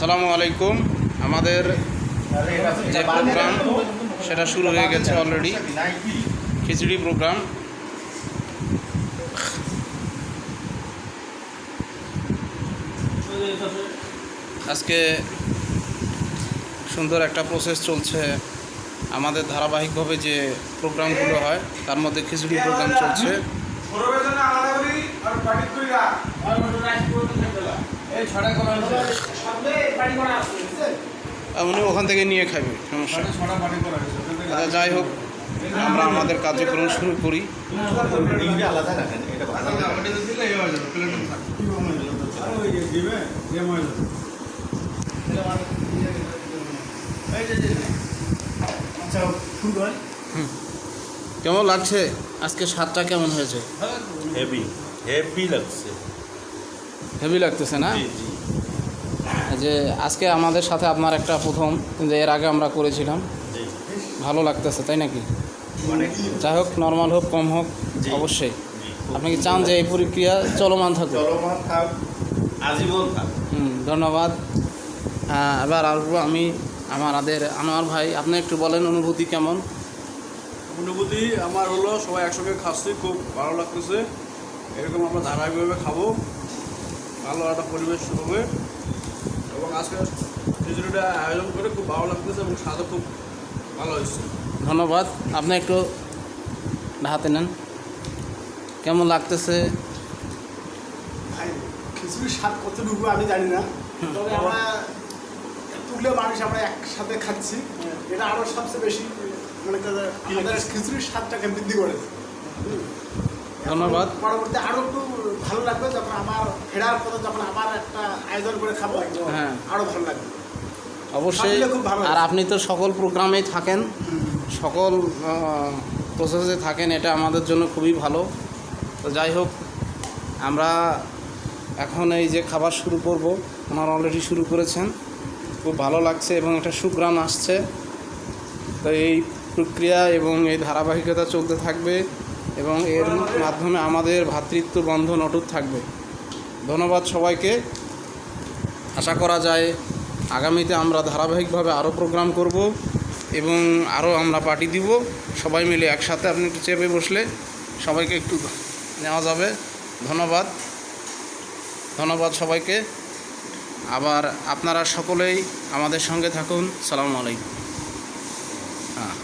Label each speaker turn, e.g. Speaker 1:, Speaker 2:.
Speaker 1: আসসালামু আলাইকুম। আমাদের যে প্রোগ্রাম সেটা শুরু হয়ে গেছে অলরেডি, খিচুড়ি প্রোগ্রাম। আজকে সুন্দর একটা প্রসেস চলছে। আমাদের ধারাবাহিকভাবে যে প্রোগ্রামগুলো হয় তার মধ্যে খিচুড়ি প্রোগ্রাম চলছে। উনি ওখান থেকে নিয়ে খাবে, সমস্যা। যাই হোক, আমরা আমাদের কার্যক্রম শুরু করি। কেমন লাগছে আজকে? স্বাদটা কেমন হয়েছে?
Speaker 2: হেভি লাগছে।
Speaker 1: হেভি লাগতেছে না? যে আজকে আমাদের সাথে আপনার একটা প্রথম, কিন্তু এর আগে আমরা করেছিলাম, ভালো লাগতেছে তাই নাকি? যাই হোক, নর্মাল হোক কম হোক, অবশ্যই আপনি কি চান যে এই প্রক্রিয়া চলমান থাকুক?
Speaker 2: আজীবন থাক।
Speaker 1: ধন্যবাদ। হ্যাঁ, এবার আসবো আমি আমার ভাই। আপনি একটু বলেন অনুভূতি কেমন?
Speaker 3: অনুভূতি আমার হলো সবাই একসঙ্গে খাচ্ছি, খুব ভালো লাগতেছে। এরকম আমরা ধারাবাহিকভাবে খাবো, ভালো একটা পরিবেশ হবে। এবং আজকে খিচুড়িটা আয়োজন করে খুব ভালো লাগতেছে এবং স্বাদও খুব ভালো হয়েছে।
Speaker 1: ধন্যবাদ। আপনি একটু হাতে নেন, কেমন লাগতেছে?
Speaker 4: খিচুড়ির স্বাদ কতটুকু আমি জানি না, তবে আমরা তুলে মানুষ আমরা একসাথে খাচ্ছি, এটা আরও সবচেয়ে বেশি মানে আমাদের খিচুড়ির স্বাদটাকে বৃদ্ধি করেছে।
Speaker 1: ধন্যবাদ।
Speaker 4: পরবর্তী আরও একটু ভালো লাগবে যখন আমার ফেরার পথে যখন আবার একটা আয়োজন করে খাবো,
Speaker 1: হ্যাঁ,
Speaker 4: আরও ভালো লাগবে
Speaker 1: অবশ্যই। আর আপনি তো সকল প্রোগ্রামেই থাকেন, সকল প্রসেসে থাকেন, এটা আমাদের জন্য খুবই ভালো। তো যাই হোক, আমরা এখন এই যে খাবার শুরু করব, ওনারা অলরেডি শুরু করেছেন, খুব ভালো লাগছে এবং একটা সুগ্রাম আসছে। তো এই প্রক্রিয়া এবং এই ধারাবাহিকতা চলতে থাকবে এবং এর মাধ্যমে আমাদের ভ্রাতৃত্ব বন্ধন অটুট থাকবে। ধন্যবাদ সবাইকে। আশা করা যায় আগামীতে আমরা ধারাবাহিকভাবে আরও প্রোগ্রাম করব এবং আরও আমরা পার্টি দিব সবাই মিলে একসাথে। আপনি একটু চেপে বসলে সবাইকে একটু নেওয়া যাবে। ধন্যবাদ, ধন্যবাদ সবাইকে। আবার আপনারা সকলেই আমাদের সঙ্গে থাকুন। সালামু আলাইকুম। হ্যাঁ।